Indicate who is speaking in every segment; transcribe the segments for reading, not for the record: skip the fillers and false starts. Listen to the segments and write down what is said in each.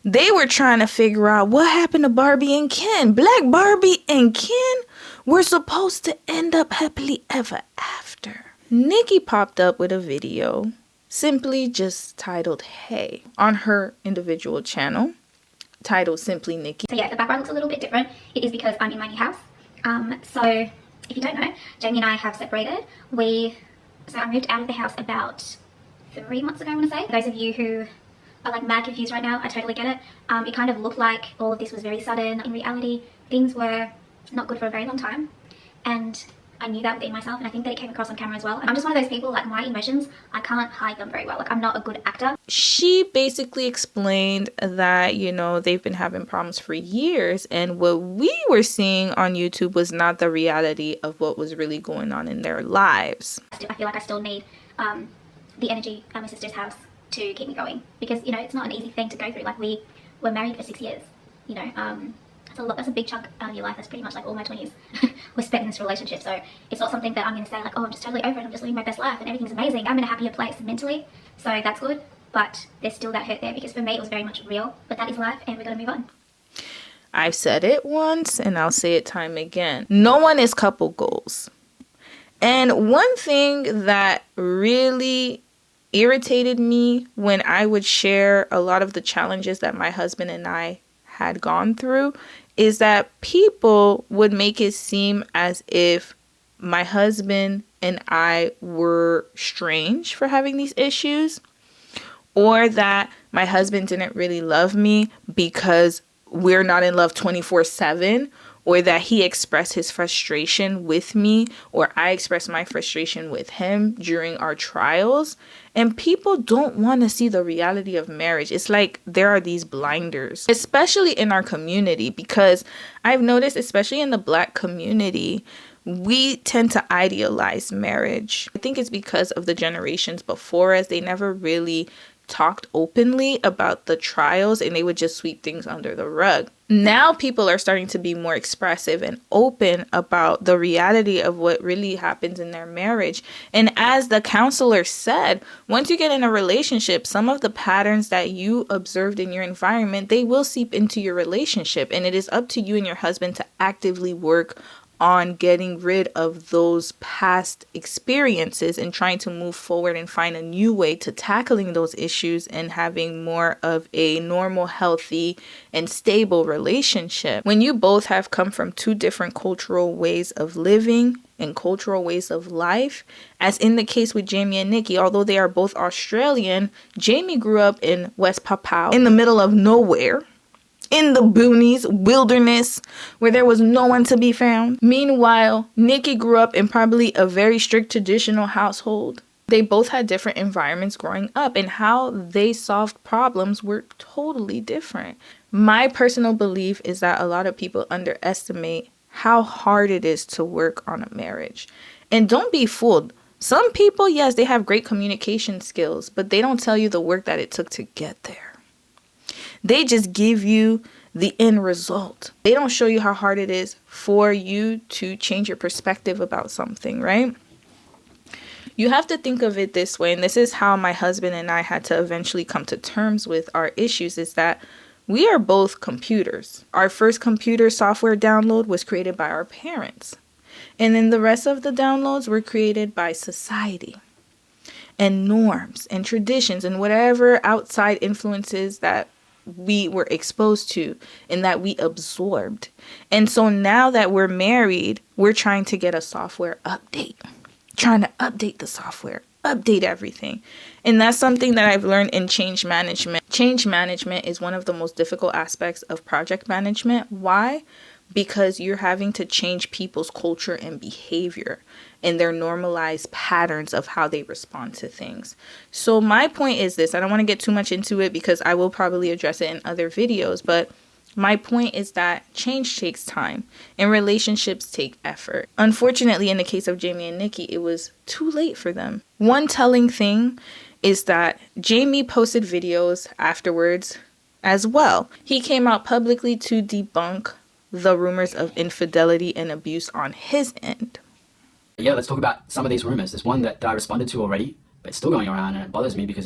Speaker 1: They were trying to figure out what happened to Barbie and Ken. Black Barbie and Ken were supposed to end up happily ever after. Nikki popped up with a video simply just titled Hey on her individual channel, titled simply Nikki.
Speaker 2: So yeah, the background looks a little bit different. It is because I'm in my new house. So if you don't know, Jamie and I have separated. So I moved out of the house about 3 months ago, I want to say. For those of you who are like mad confused right now, I totally get it. It kind of looked like all of this was very sudden. In reality, things were not good for a very long time. And I knew that within myself, and I think that it came across on camera as well. And I'm just one of those people, like, my emotions, I can't hide them very well. Like, I'm not a good actor.
Speaker 1: She basically explained that, you know, they've been having problems for years, and what we were seeing on YouTube was not the reality of what was really going on in their lives.
Speaker 2: I feel like I still need the energy at my sister's house to keep me going, because, you know, it's not an easy thing to go through. Like, we were married for 6 years, you know. That's a big chunk out of your life. That's pretty much like all my 20s was spent in this relationship. So it's not something that I'm going to say like, oh, I'm just totally over it, I'm just living my best life and everything's amazing. I'm in a happier place mentally, so that's good. But there's still that hurt there, because for me it was very much real. But that is life, and we're going to move on.
Speaker 1: I've said it once and I'll say it time again. No one is couple goals. And one thing that really irritated me when I would share a lot of the challenges that my husband and I had gone through is that people would make it seem as if my husband and I were strange for having these issues, or that my husband didn't really love me because we're not in love 24/7, or that he expressed his frustration with me, or I expressed my frustration with him during our trials. And people don't want to see the reality of marriage. It's like there are these blinders, especially in our community, because I've noticed, especially in the Black community, we tend to idealize marriage. I think it's because of the generations before us. They never really talked openly about the trials, and they would just sweep things under the rug. Now people are starting to be more expressive and open about the reality of what really happens in their marriage. And as the counselor said, once you get in a relationship, some of the patterns that you observed in your environment, they will seep into your relationship. And it is up to you and your husband to actively work on getting rid of those past experiences and trying to move forward and find a new way to tackling those issues and having more of a normal, healthy, and stable relationship. When you both have come from two different cultural ways of living and cultural ways of life, as in the case with Jamie and Nikki, although they are both Australian, Jamie grew up in West Papua, in the middle of nowhere, in the boonies, wilderness, where there was no one to be found. Meanwhile, Nikki grew up in probably a very strict traditional household. They both had different environments growing up, and how they solved problems were totally different. My personal belief is that a lot of people underestimate how hard it is to work on a marriage. And don't be fooled. Some people, yes, they have great communication skills, but they don't tell you the work that it took to get there. They just give you the end result. They don't show you how hard it is for you to change your perspective about something, right? You have to think of it this way, and this is how my husband and I had to eventually come to terms with our issues, is that we are both computers. Our first computer software download was created by our parents. And then the rest of the downloads were created by society and norms and traditions and whatever outside influences that we were exposed to and that we absorbed. And so now that we're married, we're trying to get a software update, trying to update the software, update everything. And that's something that I've learned in change management. Change management is one of the most difficult aspects of project management. Why? Because you're having to change people's culture and behavior and their normalized patterns of how they respond to things. So my point is this. I don't want to get too much into it because I will probably address it in other videos, but my point is that change takes time and relationships take effort. Unfortunately, in the case of Jamie and Nikki, it was too late for them. One telling thing is that Jamie posted videos afterwards as well. He came out publicly to debunk the rumors of infidelity and abuse on his end.
Speaker 3: Yeah, let's talk about some of these rumors. There's one that I responded to already, but it's still going around, and it bothers me because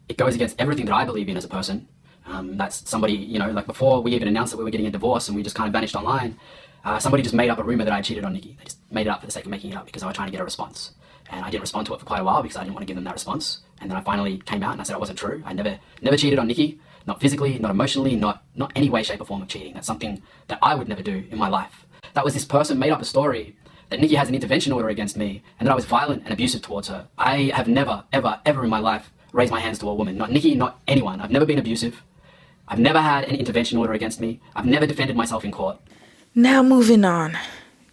Speaker 3: it goes against everything that I believe in as a person. That's somebody, you know, like before we even announced that we were getting a divorce and we just kind of vanished online, somebody just made up a rumor that I cheated on Nikki. They just made it up for the sake of making it up because I was trying to get a response. And I didn't respond to it for quite a while because I didn't want to give them that response. And then I finally came out and I said it wasn't true. I never cheated on Nikki, not physically, not emotionally, not any way, shape or form of cheating. That's something that I would never do in my life. That was this person made up a story that Nikki has an intervention order against me and that I was violent and abusive towards her. I have never, ever, ever in my life raised my hands to a woman. Not Nikki, not anyone. I've never been abusive. I've never had an intervention order against me. I've never defended myself in court.
Speaker 1: Now moving on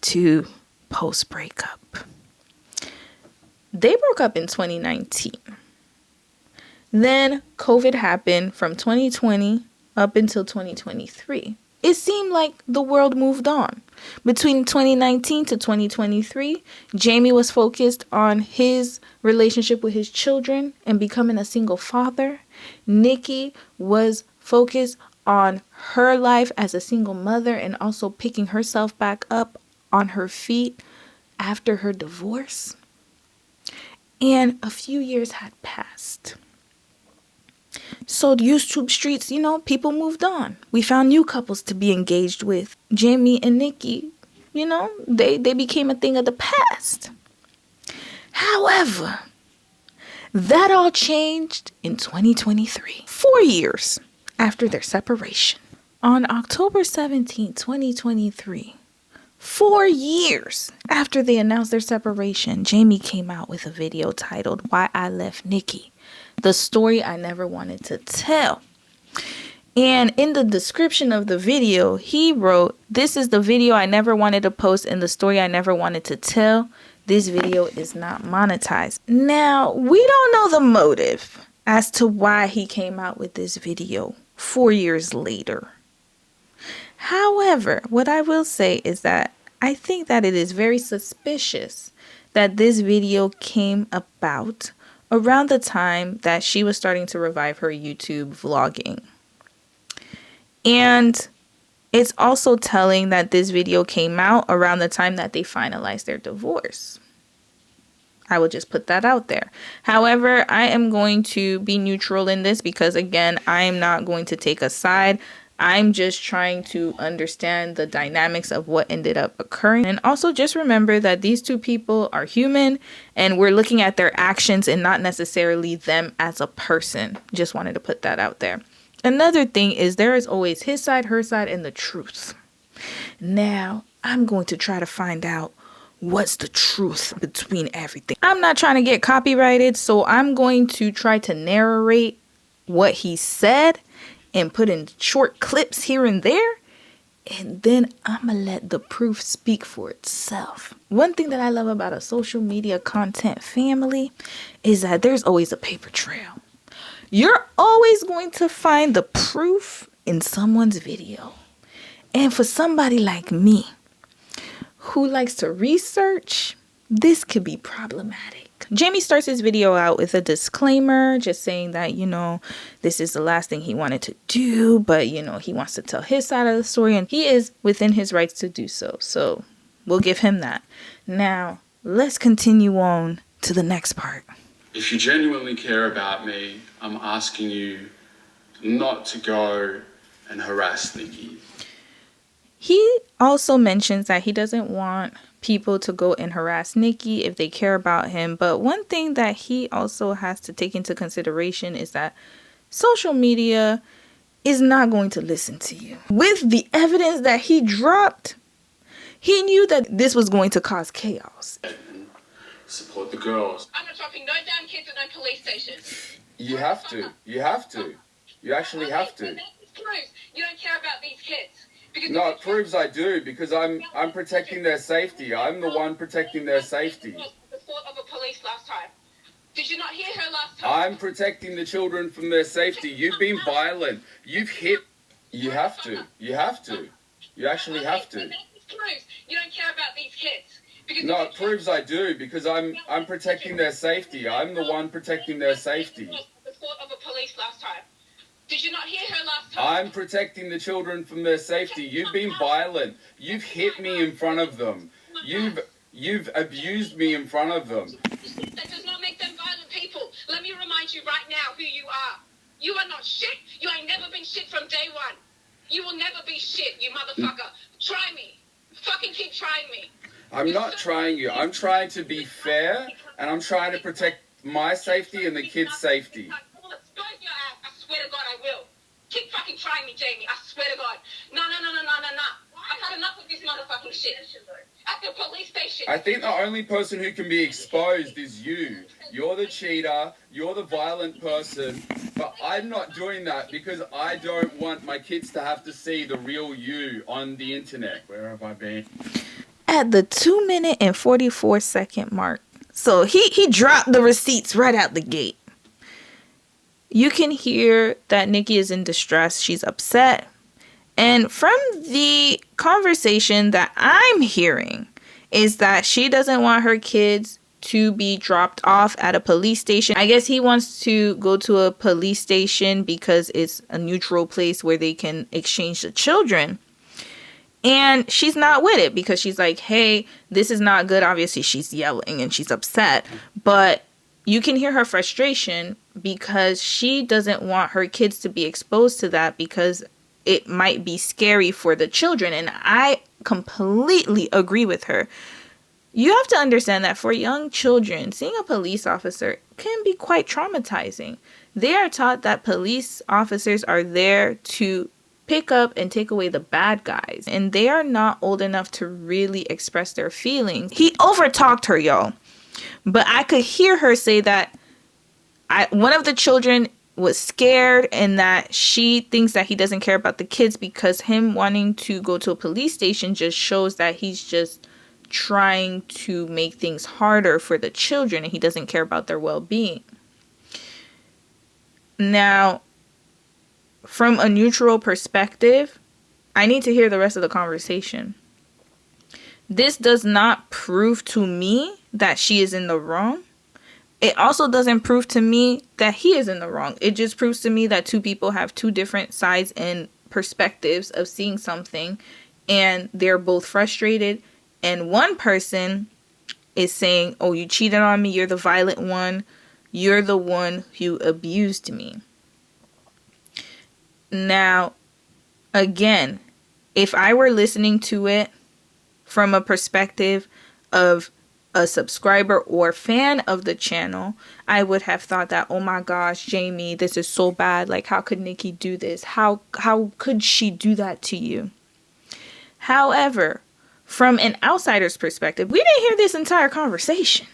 Speaker 1: to post-breakup. They broke up in 2019. Then COVID happened from 2020 up until 2023. It seemed like the world moved on. Between 2019 to 2023, Jamie was focused on his relationship with his children and becoming a single father. Nikki was focused on her life as a single mother and also picking herself back up on her feet after her divorce. And a few years had passed. So the YouTube streets, people moved on. We found new couples to be engaged with. Jamie and Nikki, they became a thing of the past. However, that all changed in 2023, 4 years after their separation. On October 17, 2023, 4 years after they announced their separation, Jamie came out with a video titled "Why I Left Nikki," the story I never wanted to tell. And in the description of the video, he wrote, "This is the video I never wanted to post and the story I never wanted to tell. This video is not monetized." Now, we don't know the motive as to why he came out with this video 4 years later. However, what I will say is that I think that it is very suspicious that this video came about around the time that she was starting to revive her YouTube vlogging. And it's also telling that this video came out around the time that they finalized their divorce. I will just put that out there. However, I am going to be neutral in this because, again, I am not going to take a side. I'm just trying to understand the dynamics of what ended up occurring. And also just remember that these two people are human and we're looking at their actions and not necessarily them as a person. Just wanted to put that out there. Another thing is there is always his side, her side, and the truth. Now, I'm going to try to find out what's the truth between everything. I'm not trying to get copyrighted, so I'm going to try to narrate what he said and put in short clips here and there, and then I'm gonna let the proof speak for itself. One thing that I love about a social media content family is that there's always a paper trail. You're always going to find the proof in someone's video. And for somebody like me who likes to research, this could be problematic. Jamie starts his video out with a disclaimer, just saying that, this is the last thing he wanted to do, but, he wants to tell his side of the story, and he is within his rights to do so. So we'll give him that. Now, let's continue on to the next part.
Speaker 4: If you genuinely care about me, I'm asking you not to go and harass Nikki.
Speaker 1: He also mentions that he doesn't want people to go and harass Nikki if they care about him. But one thing that he also has to take into consideration is that social media is not going to listen to you. With the evidence that he dropped, he knew that this was going to cause chaos.
Speaker 4: Support the girls.
Speaker 5: I'm not dropping no damn kids at no police station.
Speaker 6: You have to. You have to. You actually have to.
Speaker 5: That proves you don't care about these kids. Because
Speaker 6: No, it proves I do because I'm protecting their safety. I'm the one protecting their safety.
Speaker 5: The fault of a police last time. Did you not hear her last time?
Speaker 6: I'm protecting the children from their safety. You've been violent. You've hit. You have to. You have to. You actually have to.
Speaker 5: That proves you don't care about these kids. Because
Speaker 6: No, it proves I do because I'm protecting their safety. I'm the one protecting their safety.
Speaker 5: The fault of a police last time. Did you not hear her last time?
Speaker 6: I'm protecting the children from their safety. You've been violent. You've hit me in front of them. You've abused me in front of them.
Speaker 5: That does not make them violent people. Let me remind you right now who you are. You are not shit. You ain't never been shit from day one. You will never be shit, you motherfucker. Try me. Fucking keep trying me.
Speaker 6: I'm not trying you. I'm trying to be fair, and I'm trying to protect my safety and the kids' safety.
Speaker 5: I will expose your ass. I swear to God I will. Keep fucking trying me, Jamie. I swear to God. No. I've had enough of this motherfucking shit. At the police station.
Speaker 6: I think the only person who can be exposed is you. You're the cheater, you're the violent person, but I'm not doing that because I don't want my kids to have to see the real you on the internet. Where have I been?
Speaker 1: At the 2-minute and 44-second mark. So he dropped the receipts right out the gate. You can hear that Nikki is in distress. She's upset. And from the conversation that I'm hearing is that she doesn't want her kids to be dropped off at a police station. I guess he wants to go to a police station because it's a neutral place where they can exchange the children. And she's not with it because she's like, hey, this is not good. Obviously, she's yelling and she's upset. But you can hear her frustration because she doesn't want her kids to be exposed to that because it might be scary for the children. And I completely agree with her. You have to understand that for young children, seeing a police officer can be quite traumatizing. They are taught that police officers are there to pick up and take away the bad guys. And they are not old enough to really express their feelings. He overtalked her, y'all. But I could hear her say that one of the children was scared and that she thinks that he doesn't care about the kids because him wanting to go to a police station just shows that he's just trying to make things harder for the children and he doesn't care about their well-being. Now, from a neutral perspective, I need to hear the rest of the conversation. This does not prove to me that she is in the wrong. It also doesn't prove to me that he is in the wrong. It just proves to me that two people have two different sides and perspectives of seeing something, and they're both frustrated. And one person is saying, oh, you cheated on me. You're the violent one. You're the one who abused me. Now, again, if I were listening to it from a perspective of a subscriber or fan of the channel, I would have thought that, oh my gosh, Jamie, this is so bad. Like, how could Nikki do this? How could she do that to you? However, from an outsider's perspective, we didn't hear this entire conversation.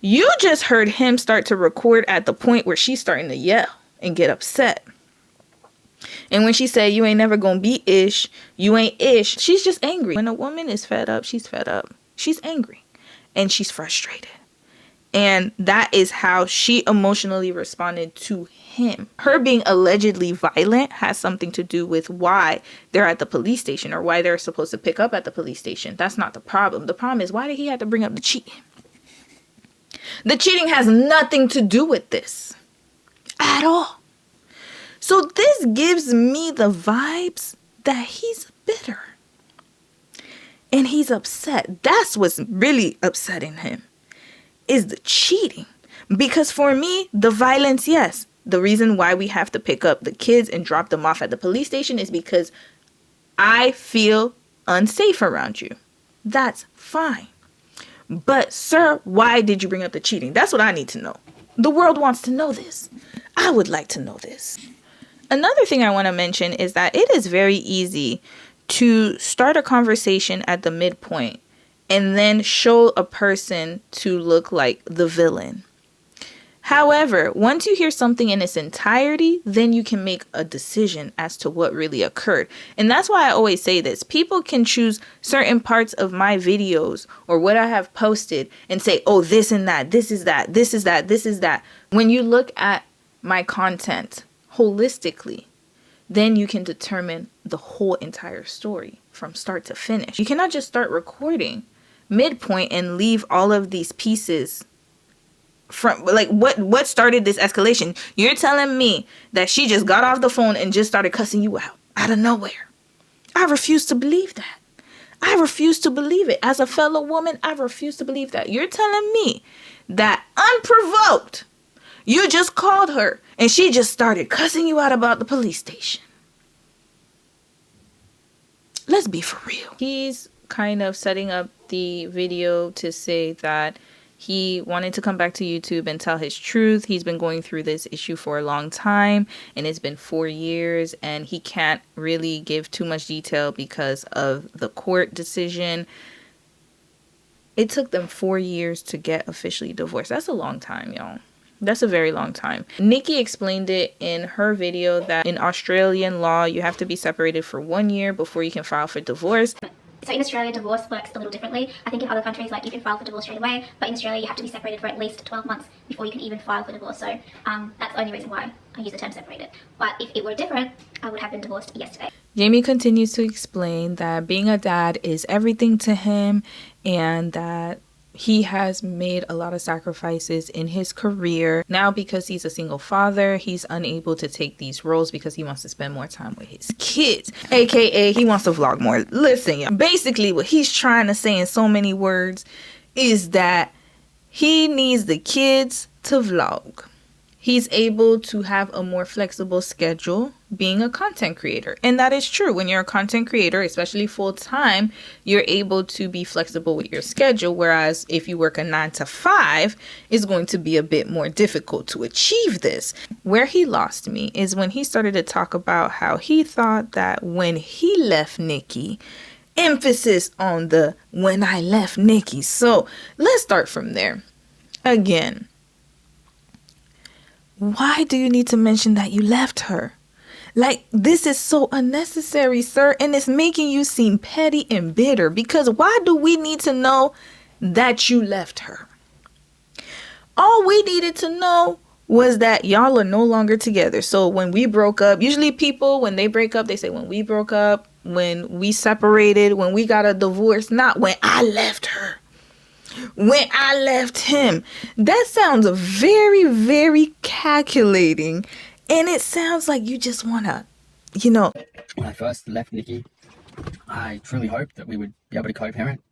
Speaker 1: You just heard him start to record at the point where she's starting to yell and get upset. And when she said, you ain't never gonna be ish, you ain't ish, she's just angry. When a woman is fed up, she's fed up. She's angry and she's frustrated. And that is how she emotionally responded to him. Her being allegedly violent has something to do with why they're at the police station or why they're supposed to pick up at the police station. That's not the problem. The problem is, why did he have to bring up the cheating? The cheating has nothing to do with this at all. So this gives me the vibes that he's bitter. And he's upset. That's what's really upsetting him, is the cheating. Because for me, the violence, yes. The reason why we have to pick up the kids and drop them off at the police station is because I feel unsafe around you. That's fine. But, sir, why did you bring up the cheating? That's what I need to know. The world wants to know this. I would like to know this. Another thing I want to mention is that it is very easy to start a conversation at the midpoint and then show a person to look like the villain. However, once you hear something in its entirety, then you can make a decision as to what really occurred. And that's why I always say this. People can choose certain parts of my videos or what I have posted and say, oh, this and that, this is that, this is that, this is that. When you look at my content holistically, then you can determine the whole entire story from start to finish. You cannot just start recording midpoint and leave all of these pieces from, like, what started this escalation? You're telling me that she just got off the phone and just started cussing you out of nowhere. I refuse to believe that. I refuse to believe it. As a fellow woman, I refuse to believe that. You're telling me that unprovoked, You just called her and she just started cussing you out about the police station. Let's be for real. He's kind of setting up the video to say that he wanted to come back to YouTube and tell his truth. He's been going through this issue for a long time, and it's been 4 years, and he can't really give too much detail because of the court decision. It took them 4 years to get officially divorced. That's a long time, y'all. That's a very long time. Nikki explained it in her video that in Australian law, you have to be separated for 1 year before you can file for divorce.
Speaker 2: So in Australia, divorce works a little differently. I think in other countries, like, you can file for divorce straight away, but in Australia, you have to be separated for at least 12 months before you can even file for divorce. So that's the only reason why I use the term separated. But if it were different, I would have been divorced yesterday.
Speaker 1: Jamie continues to explain that being a dad is everything to him, and that he has made a lot of sacrifices in his career. Now, because he's a single father, he's unable to take these roles because he wants to spend more time with his kids, aka he wants to vlog more. Listen, y'all, basically what he's trying to say in so many words is that he needs the kids to vlog. He's able to have a more flexible schedule being a content creator. And that is true. When you're a content creator, especially full time, you're able to be flexible with your schedule. Whereas if you work a 9 to 5, it's going to be a bit more difficult to achieve this. Where he lost me is when he started to talk about how he thought that when he left Nikki, emphasis on the when I left Nikki. So let's start from there. Again, why do you need to mention that you left her? Like, this is so unnecessary, sir, and it's making you seem petty and bitter, because why do we need to know that you left her? All we needed to know was that y'all are no longer together. So when we broke up, usually people, when they break up, they say when we broke up, when we separated, when we got a divorce, not when I left her. When I left him. That sounds very, very calculating. And it sounds like you just want to,
Speaker 3: When I first left Nikki, I truly hoped that we would be able to co-parent.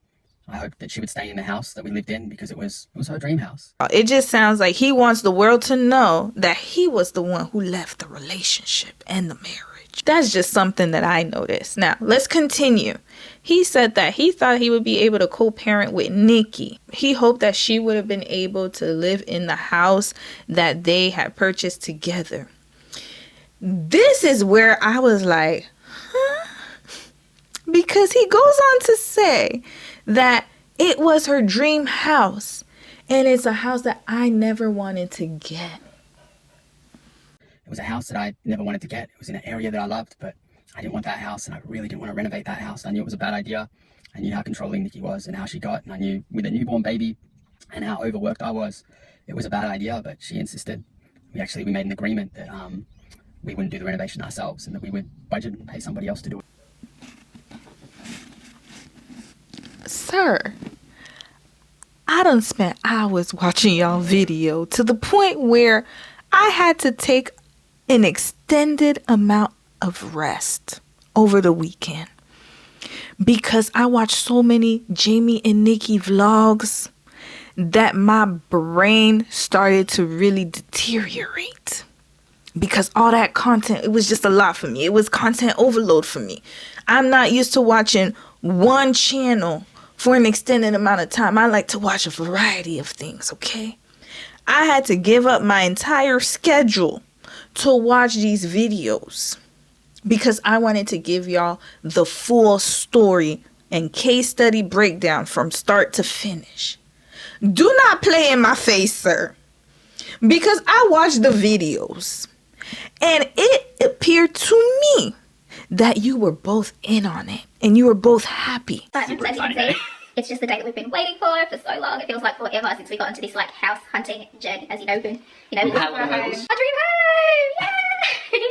Speaker 3: I hoped that she would stay in the house that we lived in because it was her dream house.
Speaker 1: It just sounds like he wants the world to know that he was the one who left the relationship and the marriage. That's just something that I noticed. Now, let's continue. He said that he thought he would be able to co-parent with Nikki. He hoped that she would have been able to live in the house that they had purchased together. This is where I was like, huh? Because he goes on to say that it was her dream house, and it's a house that I never wanted to get.
Speaker 3: It was a house that I never wanted to get. It was in an area that I loved, but I didn't want that house, and I really didn't want to renovate that house. I knew it was a bad idea. I knew how controlling Nikki was and how she got, and I knew with a newborn baby and how overworked I was, it was a bad idea, but she insisted. We made an agreement that we wouldn't do the renovation ourselves and that we would budget and pay somebody else to do it.
Speaker 1: Sir, I done spent hours watching y'all video to the point where I had to take an extended amount of rest over the weekend because I watched so many Jamie and Nikki vlogs that my brain started to really deteriorate. Because all that content, it was just a lot for me. It was content overload for me. I'm not used to watching one channel for an extended amount of time. I like to watch a variety of things, okay? I had to give up my entire schedule to watch these videos because I wanted to give y'all the full story and case study breakdown from start to finish. Do not play in my face, sir, because I watched the videos. And it appeared to me that you were both in on it and you were both happy.
Speaker 2: But as you can see, it's just the day that we've been waiting for so long. It feels like forever since we got into this like house hunting journey, as we looking for a home. Our dream home! Yeah!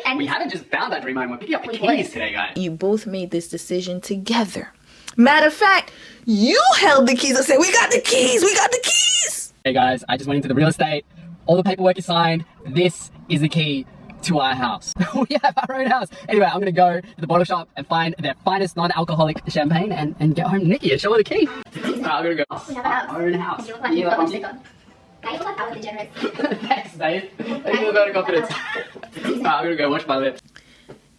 Speaker 2: And
Speaker 3: We haven't just found that dream home. We're picking up the keys today, guys.
Speaker 1: You both made this decision together. Matter of fact, you held the keys and said, we got the keys, we got the keys.
Speaker 3: Hey guys, I just went into the real estate. All the paperwork is signed. This is the key to our house. We have our own house. Anyway, I'm gonna go to the bottle shop and find their finest non-alcoholic champagne and get home to Nikki and show her the key. Alright, I'm gonna go.
Speaker 2: we have a house.
Speaker 3: Our own house.
Speaker 2: And you look like you've got lipstick on. Guys, you look like Ellen DeGeneres.
Speaker 3: Thanks, Dave. Thanks for the vote of confidence. I'm gonna go wash my lips.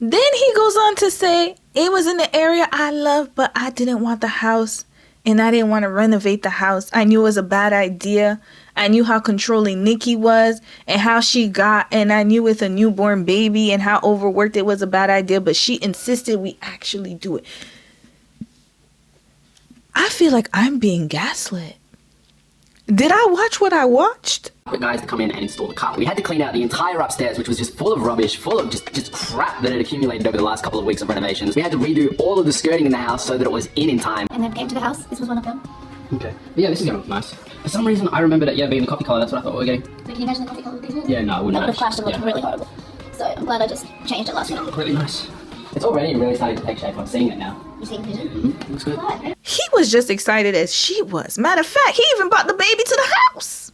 Speaker 1: Then he goes on to say, it was in the area I love, but I didn't want the house. And I didn't want to renovate the house. I knew it was a bad idea. I knew how controlling Nikki was and how she got. And I knew with a newborn baby and how overworked it was a bad idea. But she insisted we actually do it. I feel like I'm being gaslit. Did I watch what I watched?
Speaker 3: The guys to come in and install the carpet. We had to clean out the entire upstairs, which was just full of rubbish, full of just crap that had accumulated over the last couple of weeks of renovations. We had to redo all of the skirting in the house so that it was in time.
Speaker 2: And then came to the house. This was one of them.
Speaker 3: Okay. But yeah, this is gonna look nice. For some reason, I remembered it, being the coffee colour. That's what I thought we were getting.
Speaker 2: So can you imagine the coffee colour with these ones?
Speaker 3: Yeah, no, I wouldn't.
Speaker 2: That would have clashed and looked really horrible. So I'm glad I just changed it last minute.
Speaker 3: Really nice. It's already really starting to take shape. I'm seeing it now.
Speaker 2: You see the vision?
Speaker 3: Mm-hmm. Looks good.
Speaker 1: He was just excited as she was. Matter of fact, he even brought the baby to the house.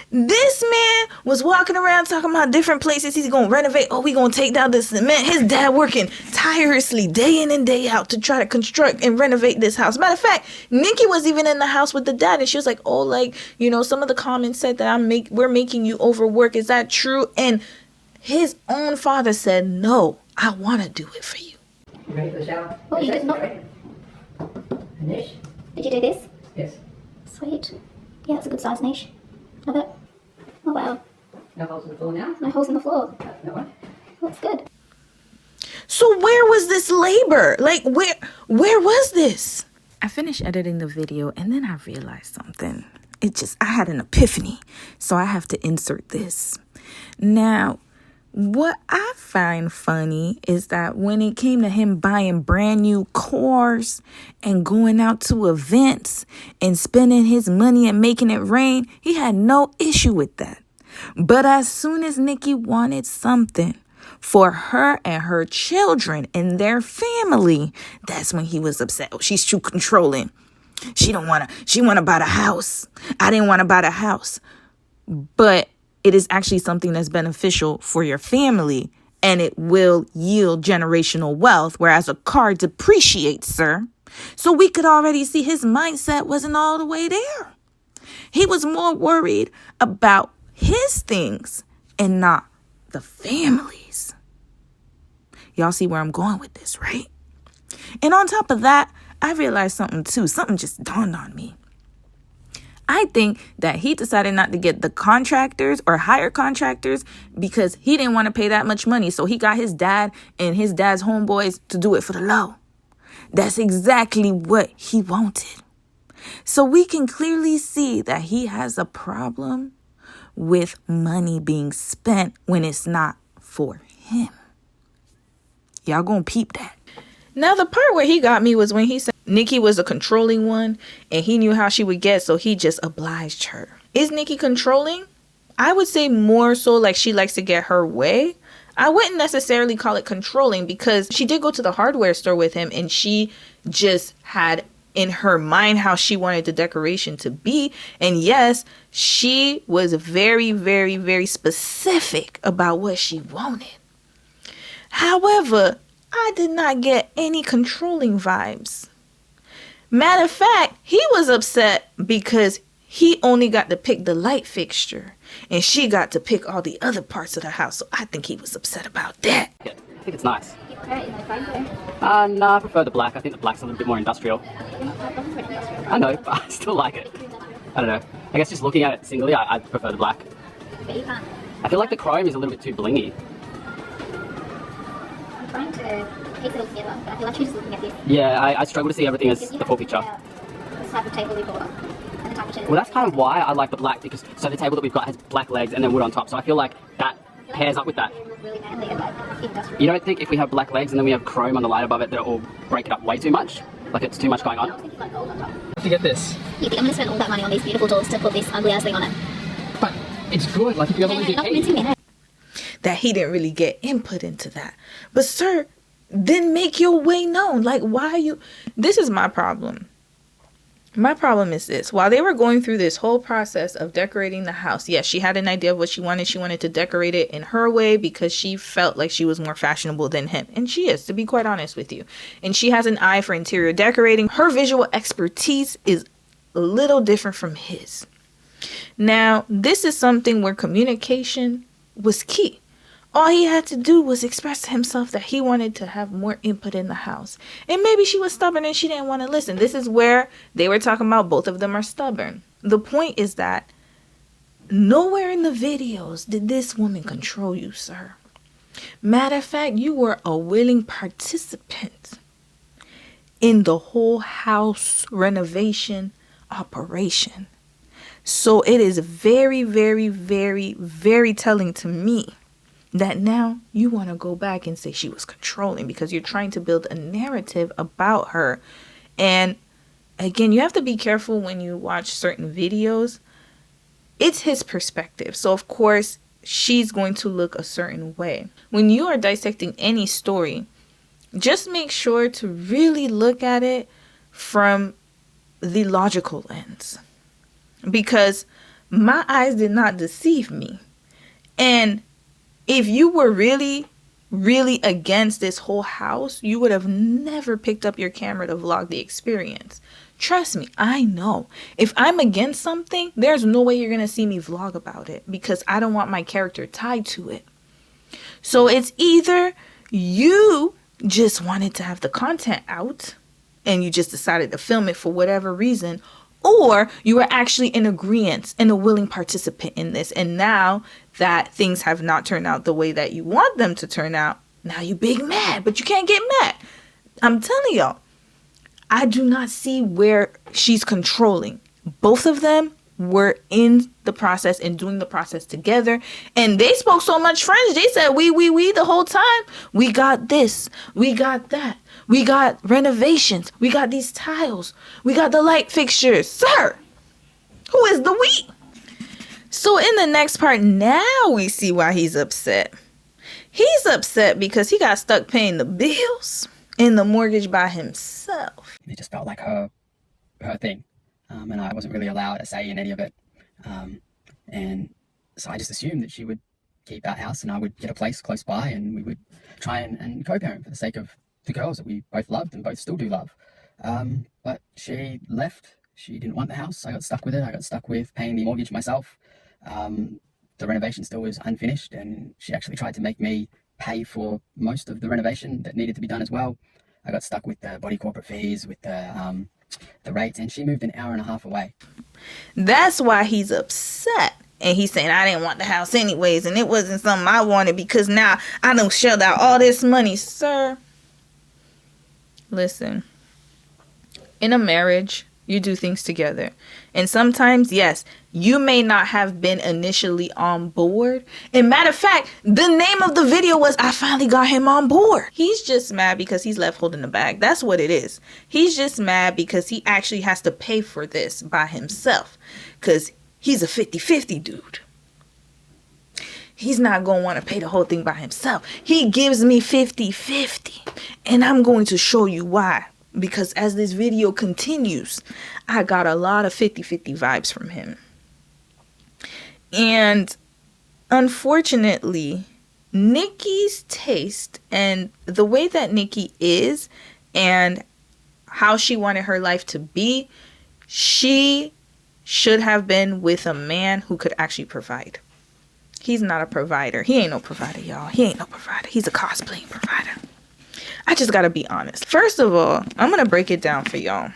Speaker 1: This man was walking around talking about different places he's going to renovate. Oh, we going to take down the cement. His dad working tirelessly day in and day out to try to construct and renovate this house. Matter of fact, Nikki was even in the house with the dad and she was like, oh, like, you know, some of the comments said that we're making you overwork. Is that true? And his own father said, no, I want to do it for you.
Speaker 7: You ready for the shower?
Speaker 2: Oh, you did not.
Speaker 7: Niche?
Speaker 2: Did you do this?
Speaker 7: Yes.
Speaker 2: Sweet. Yeah, it's a good size niche. Love it. Oh wow.
Speaker 7: No holes in the floor now?
Speaker 2: No holes in the floor.
Speaker 7: No one?
Speaker 2: Looks good.
Speaker 1: So where was this labor? Like, where was this? I finished editing the video and then I realized something. I had an epiphany. So I have to insert this. Now, what I find funny is that when it came to him buying brand new cars and going out to events and spending his money and making it rain, he had no issue with that. But as soon as Nikki wanted something for her and her children and their family, that's when he was upset. Oh, she's too controlling. She want to buy the house. I didn't want to buy the house. But it is actually something that's beneficial for your family and it will yield generational wealth, whereas a car depreciates, sir. So we could already see his mindset wasn't all the way there. He was more worried about his things and not the family's. Y'all see where I'm going with this, right? And on top of that, I realized something too. Something just dawned on me. I think that he decided not to get the contractors or hire contractors because he didn't want to pay that much money. So he got his dad and his dad's homeboys to do it for the low. That's exactly what he wanted. So we can clearly see that he has a problem with money being spent when it's not for him. Y'all gonna peep that. Now, the part where he got me was when he said Nikki was a controlling one and he knew how she would get, so he just obliged her. Is Nikki controlling? I would say more so like she likes to get her way. I wouldn't necessarily call it controlling because she did go to the hardware store with him and she just had in her mind how she wanted the decoration to be. And yes, she was very, very, very specific about what she wanted. However, I did not get any controlling vibes. Matter of fact, he was upset because he only got to pick the light fixture and she got to pick all the other parts of the house. So I think he was upset about that.
Speaker 3: Yeah, I think it's nice.
Speaker 2: You prefer it in the frame though?
Speaker 3: No, I prefer the black. I think the black's a little bit more industrial. I know, but I still like it. I don't know. I guess just looking at it singly, I prefer the black.
Speaker 2: But you can't.
Speaker 3: I feel like the chrome is a little bit too blingy.
Speaker 2: I'm trying to piece it all together, but I feel like you're just looking at this.
Speaker 3: Yeah, I struggle to see everything as
Speaker 2: Because you
Speaker 3: the
Speaker 2: have
Speaker 3: full
Speaker 2: to
Speaker 3: picture.
Speaker 2: figure out the type of table we bought and the type of chair.
Speaker 3: Well, that's kind of why I like the black, because so the table that we've got has black legs and then wood on top. So I feel like that pairs up with that.
Speaker 2: It look really manly and like industrial.
Speaker 3: You don't think if we have black legs and then we have chrome on the light above it that it will break it up way too much? Like it's too much going
Speaker 2: I was
Speaker 3: on?
Speaker 2: thinking like gold on top.
Speaker 3: To get this.
Speaker 2: You think I'm going to spend all that money on these beautiful doors to put this ugly ass thing on it?
Speaker 3: But it's good, like if you ever
Speaker 2: No,
Speaker 3: lose
Speaker 2: no,
Speaker 3: your
Speaker 2: not convincing
Speaker 3: key.
Speaker 2: me, no.
Speaker 1: That he didn't really get input into that. But sir, then make your way known. Like, why are you... This is my problem. My problem is this. While they were going through this whole process of decorating the house, yes, she had an idea of what she wanted. She wanted to decorate it in her way because she felt like she was more fashionable than him. And she is, to be quite honest with you. And she has an eye for interior decorating. Her visual expertise is a little different from his. Now, this is something where communication was key. All he had to do was express to himself that he wanted to have more input in the house. And maybe she was stubborn and she didn't want to listen. This is where they were talking about both of them are stubborn. The point is that nowhere in the videos did this woman control you, sir. Matter of fact, you were a willing participant in the whole house renovation operation. So it is very, very, very, very telling to me that now you want to go back and say she was controlling because you're trying to build a narrative about her. And again, you have to be careful when you watch certain videos. It's his perspective. So of course, she's going to look a certain way. When you are dissecting any story, just make sure to really look at it from the logical lens. Because my eyes did not deceive me. And if you were really, really against this whole house, you would have never picked up your camera to vlog the experience. Trust me, I know. If I'm against something, there's no way you're going to see me vlog about it because I don't want my character tied to it. So it's either you just wanted to have the content out and you just decided to film it for whatever reason, or you were actually in agreement and a willing participant in this. And now that things have not turned out the way that you want them to turn out, now you big mad, but you can't get mad. I'm telling y'all, I do not see where she's controlling. Both of them were in the process and doing the process together. And they spoke so much French. They said, we the whole time. We got this. We got that. We got renovations. We got these tiles. We got the light fixtures. Sir, who is the we? So in the next part, now we see why he's upset. He's upset because he got stuck paying the bills and the mortgage by himself.
Speaker 3: It just felt like her thing. And I wasn't really allowed a say in any of it. And so I just assumed that she would keep that house and I would get a place close by and we would try and co-parent for the sake of the girls that we both loved and both still do love. But she left. She didn't want the house. I got stuck with it. I got stuck with paying the mortgage myself. The renovation still was unfinished and she actually tried to make me pay for most of the renovation that needed to be done as well. I got stuck with the body corporate fees, with the rates, and she moved an hour and a half away.
Speaker 1: That's why he's upset. And he's saying, I didn't want the house anyways, and it wasn't something I wanted because now I done shelled out all this money. Sir, listen, in a marriage, you do things together. And sometimes, yes, you may not have been initially on board. And matter of fact, the name of the video was, I finally got him on board. He's just mad because he's left holding the bag. That's what it is. He's just mad because he actually has to pay for this by himself. Because he's a 50-50 dude. He's not going to want to pay the whole thing by himself. He gives me 50-50. And I'm going to show you why. Because as this video continues, I got a lot of 50-50 vibes from him. And unfortunately, Nikki's taste and the way that Nikki is and how she wanted her life to be, she should have been with a man who could actually provide. He's not a provider. He ain't no provider, y'all. He ain't no provider. He's a cosplaying provider. I just gotta be honest. First of all, I'm gonna break it down for y'all.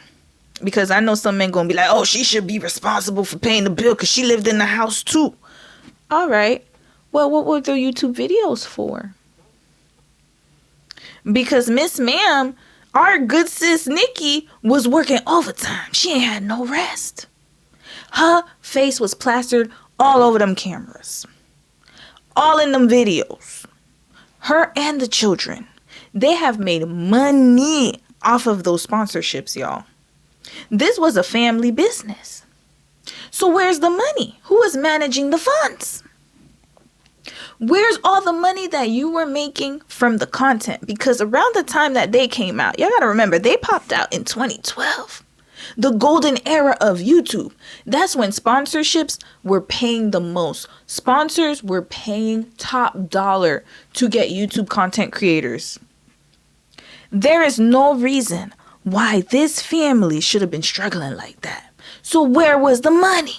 Speaker 1: Because I know some men gonna be like, oh, she should be responsible for paying the bill because she lived in the house too. Alright. Well, what were the YouTube videos for? Because Miss Ma'am, our good sis Nikki, was working overtime. She ain't had no rest. Her face was plastered all over them cameras. All in them videos. Her and the children. They have made money off of those sponsorships, y'all. This was a family business. So where's the money? Who is managing the funds? Where's all the money that you were making from the content? Because around the time that they came out, y'all gotta remember, they popped out in 2012. The golden era of YouTube. That's when sponsorships were paying the most. Sponsors were paying top dollar to get YouTube content creators. There is no reason why this family should have been struggling like that. So where was the money?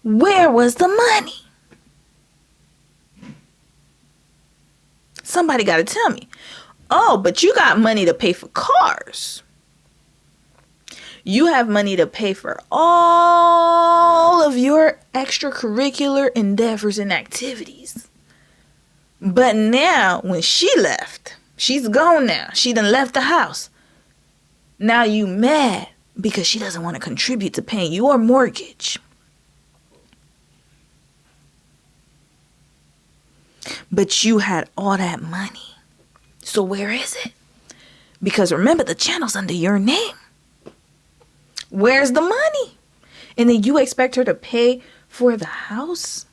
Speaker 1: Where was the money? Somebody got to tell me. Oh, but you got money to pay for cars. You have money to pay for all of your extracurricular endeavors and activities. But now, when she left, she's gone now. She done left the house. Now you mad because she doesn't want to contribute to paying your mortgage. But you had all that money. So where is it? Because remember, the channel's under your name. Where's the money? And then you expect her to pay for the house?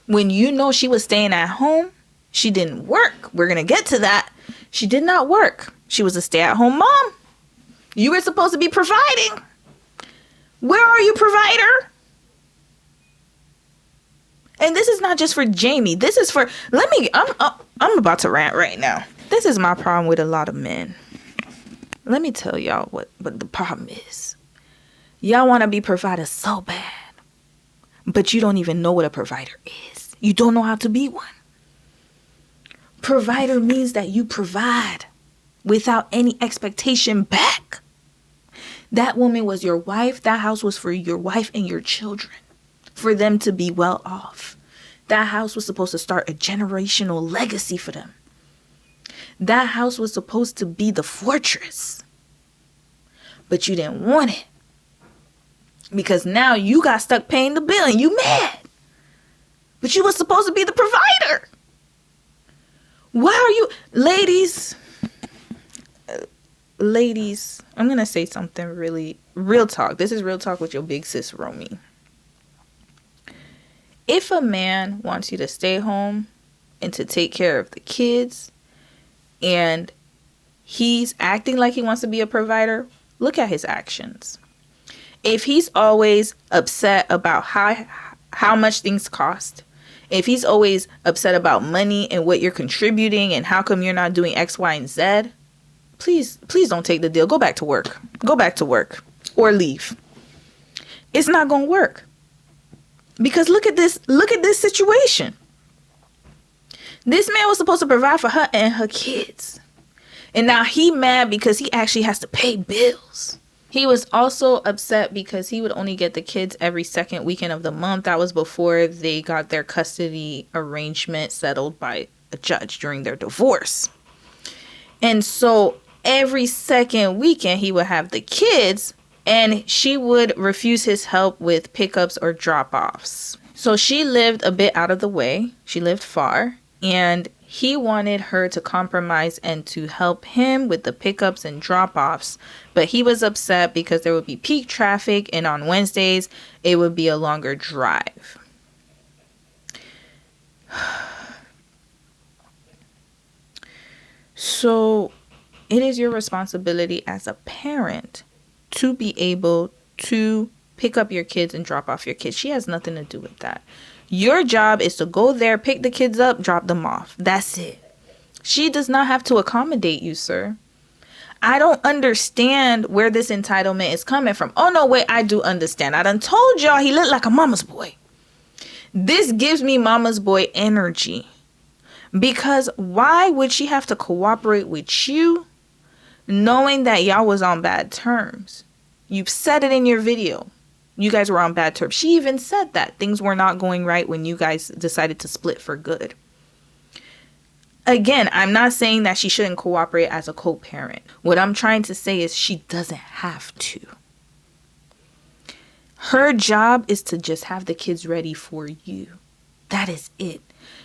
Speaker 1: When you know she was staying at home, she didn't work. We're going to get to that. She did not work. She was a stay-at-home mom. You were supposed to be providing. Where are you, provider? And this is not just for Jamie. This is for, I'm about to rant right now. This is my problem with a lot of men. Let me tell y'all what the problem is. Y'all want to be providers so bad, but you don't even know what a provider is. You don't know how to be one. Provider means that you provide without any expectation back. That woman was your wife. That house was for your wife and your children, for them to be well off. That house was supposed to start a generational legacy for them. That house was supposed to be the fortress. But you didn't want it. Because now you got stuck paying the bill and you mad. But you were supposed to be the provider. Why are you... Ladies, I'm going to say something really... Real talk. This is real talk with your big sis, Romy. If a man wants you to stay home and to take care of the kids, and he's acting like he wants to be a provider, look at his actions. If he's always upset about how much things cost, if he's always upset about money and what you're contributing and how come you're not doing X, Y, and Z, please don't take the deal. Go back to work. Go back to work or leave. It's not going to work. Because look at this situation. This man was supposed to provide for her and her kids. And now he mad because he actually has to pay bills. He was also upset because he would only get the kids every second weekend of the month. That was before they got their custody arrangement settled by a judge during their divorce. And so every second weekend he would have the kids, and she would refuse his help with pickups or drop-offs. So she lived a bit out of the way. She lived far. And he wanted her to compromise and to help him with the pickups and drop-offs. But he was upset because there would be peak traffic, and on Wednesdays, it would be a longer drive. So it is your responsibility as a parent to be able to pick up your kids and drop off your kids. She has nothing to do with that. Your job is to go there, pick the kids up, drop them off. That's it. She does not have to accommodate you, sir. I don't understand where this entitlement is coming from. Oh, no, wait, I do understand. I done told y'all he looked like a mama's boy. This gives me mama's boy energy. Because why would she have to cooperate with you knowing that y'all was on bad terms? You've said it in your video. You guys were on bad terms. She even said that things were not going right when you guys decided to split for good. Again, I'm not saying that she shouldn't cooperate as a co-parent. What I'm trying to say is she doesn't have to. Her job is to just have the kids ready for you. That is it.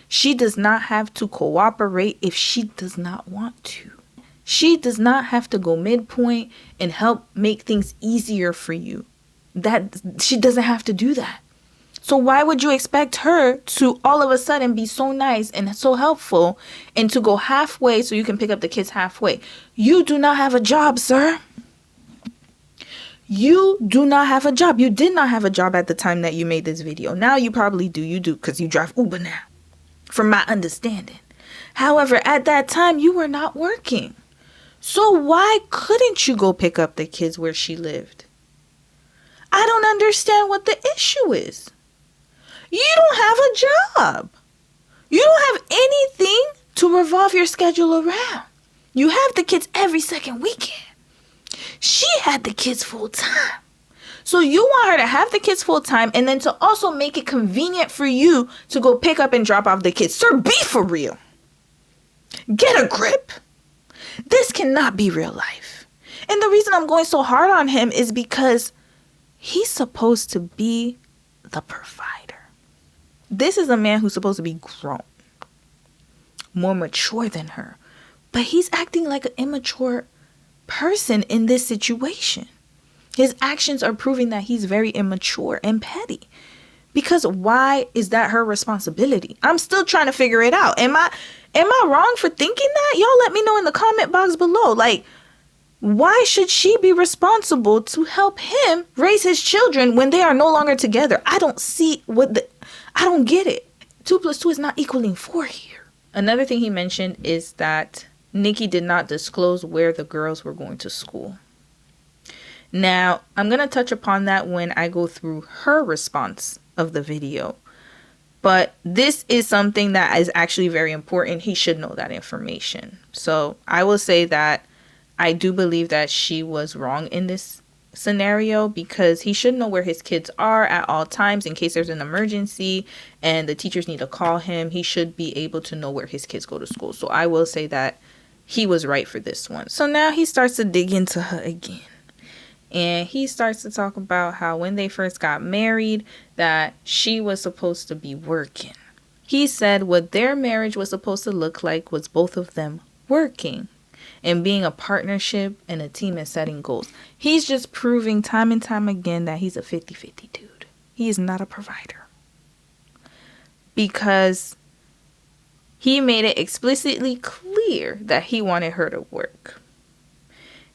Speaker 1: She does not have to cooperate if she does not want to. She does not have to go midpoint and help make things easier for you. That she doesn't have to do that. So why would you expect her to all of a sudden be so nice and so helpful and to go halfway so you can pick up the kids halfway? You do not have a job, sir. You do not have a job. You did not have a job at the time that you made this video. Now you probably do. You do because you drive Uber now, from my understanding. However, at that time, you were not working. So why couldn't you go pick up the kids where she lived? I don't understand what the issue is. You don't have a job. You don't have anything to revolve your schedule around. You have the kids every second weekend. She had the kids full time. So you want her to have the kids full time and then to also make it convenient for you to go pick up and drop off the kids. Sir, be for real. Get a grip. This cannot be real life. And the reason I'm going so hard on him is because he's supposed to be the provider. This is a man who's supposed to be grown, more mature than her. But he's acting like an immature person in this situation. His actions are proving that he's very immature and petty. Because why is that her responsibility? I'm still trying to figure it out. Am I wrong for thinking that? Y'all let me know in the comment box below. Like, why should she be responsible to help him raise his children when they are no longer together? I don't get it. 2 + 2 is not equaling 4 here. Another thing he mentioned is that Nikki did not disclose where the girls were going to school. Now, I'm going to touch upon that when I go through her response of the video. But this is something that is actually very important. He should know that information. So I will say that I do believe that she was wrong in this scenario because he should know where his kids are at all times in case there's an emergency and the teachers need to call him. He should be able to know where his kids go to school. So I will say that he was right for this one. So now he starts to dig into her again. And he starts to talk about how when they first got married, that she was supposed to be working. He said what their marriage was supposed to look like was both of them working and being a partnership and a team and setting goals. He's just proving time and time again that he's a 50-50 dude. He is not a provider. Because he made it explicitly clear that he wanted her to work.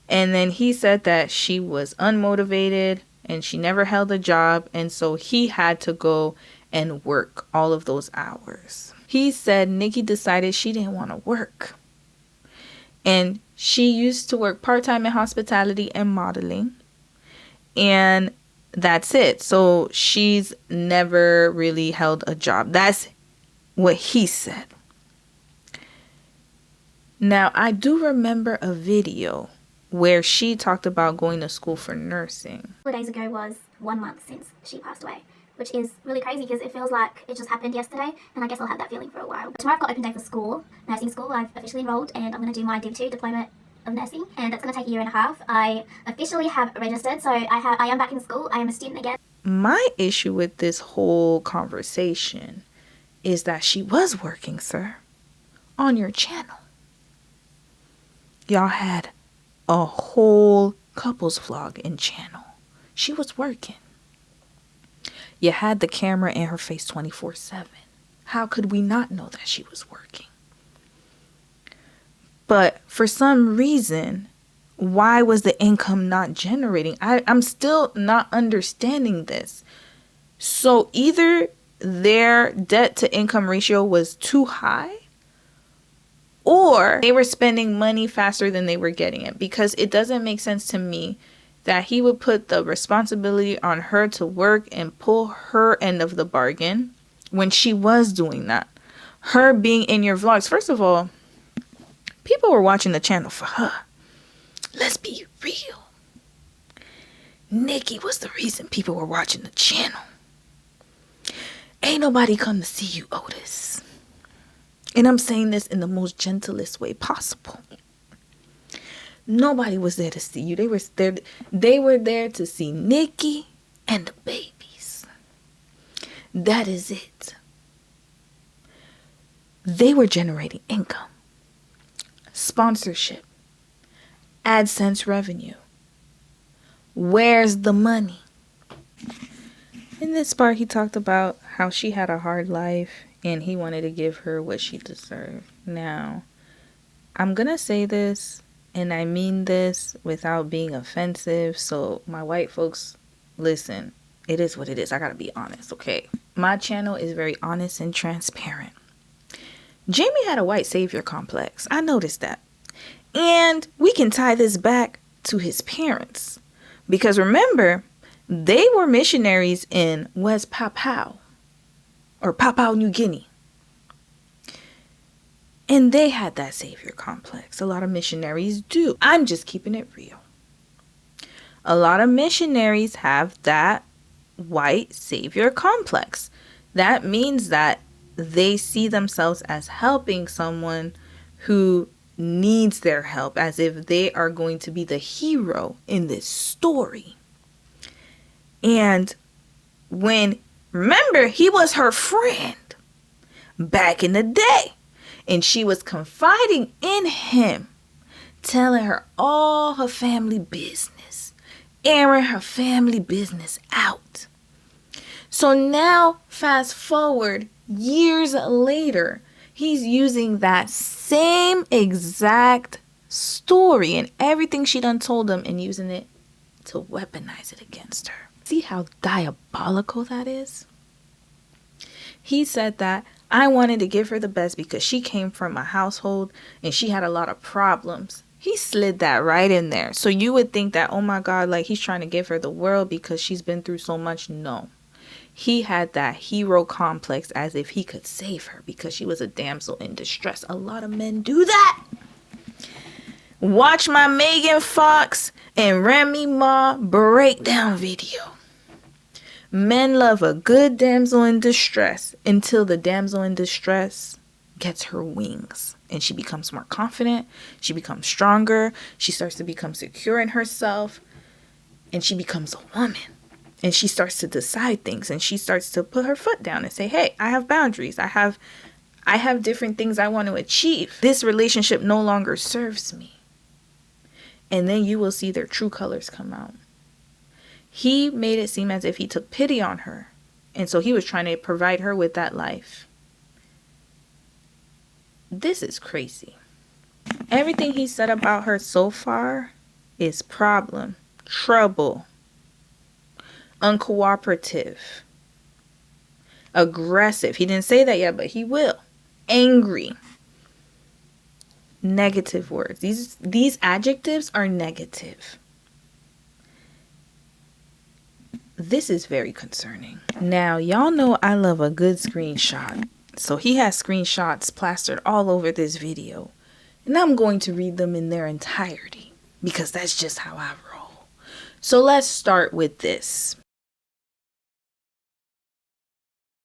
Speaker 1: And then he said that she was unmotivated and she never held a job. And so he had to go and work all of those hours. He said Nikki decided she didn't want to work. And she used to work part-time in hospitality and modeling. And that's it. So she's never really held a job. That's what he said. Now, I do remember a video where she talked about going to school for nursing.
Speaker 2: A couple of days ago was 1 month since she passed away, which is really crazy because it feels like it just happened yesterday, and I guess I'll have that feeling for a while. Tomorrow I've got open day for school, nursing school. I've officially enrolled and I'm going to do my Div 2 diploma of nursing, and that's going to take a year and a half. I officially have registered, so I am back in school. I am a student again.
Speaker 1: My issue with this whole conversation is that she was working, sir, on your channel. Y'all had a whole couples vlog in channel. She was working. You had the camera in her face 24/7. How could we not know that she was working? But for some reason, why was the income not generating? I'm still not understanding this. So either their debt to income ratio was too high, or they were spending money faster than they were getting it, because it doesn't make sense to me that he would put the responsibility on her to work and pull her end of the bargain when she was doing that. Her being in your vlogs. First of all, people were watching the channel for her. Let's be real. Nikki was the reason people were watching the channel. Ain't nobody come to see you, Otis. And I'm saying this in the most gentlest way possible. Nobody was there to see you. They were there to see Nikki and the babies. That is it. They were generating income, sponsorship, AdSense revenue. Where's the money? In this part, he talked about how she had a hard life and he wanted to give her what she deserved. Now, I'm going to say this, and I mean this without being offensive. So my white folks, listen, it is what it is. I got to be honest, okay? My channel is very honest and transparent. Jamie had a white savior complex. I noticed that. And we can tie this back to his parents. Because remember, They were missionaries in West Papua or Papua New Guinea. And they had that savior complex. A lot of missionaries do. I'm just keeping it real. A lot of missionaries have that white savior complex. That means that they see themselves as helping someone who needs their help, as if they are going to be the hero in this story. And remember, he was her friend back in the day, and she was confiding in him, telling her all her family business, airing her family business out. So now, fast forward years later, he's using that same exact story and everything she done told him and using it to weaponize it against her. See how diabolical that is? He said that I wanted to give her the best because she came from a household and she had a lot of problems. He slid that right in there. So you would think that, oh my God, like he's trying to give her the world because she's been through so much. No. He had that hero complex as if he could save her because she was a damsel in distress. A lot of men do that. Watch my Megan Fox and Remy Ma breakdown video. Men love a good damsel in distress until the damsel in distress gets her wings and she becomes more confident. She becomes stronger. She starts to become secure in herself and she becomes a woman. And she starts to decide things and she starts to put her foot down and say, hey, I have boundaries. I have different things I want to achieve. This relationship no longer serves me. And then you will see their true colors come out. He made it seem as if he took pity on her. And so he was trying to provide her with that life. This is crazy. Everything he said about her so far is problem, trouble, uncooperative, aggressive. He didn't say that yet, but he will. Angry. Negative words. These adjectives are negative. This is very concerning. Now, y'all know I love a good screenshot. So he has screenshots plastered all over this video. And I'm going to read them in their entirety because that's just how I roll. So let's start with this.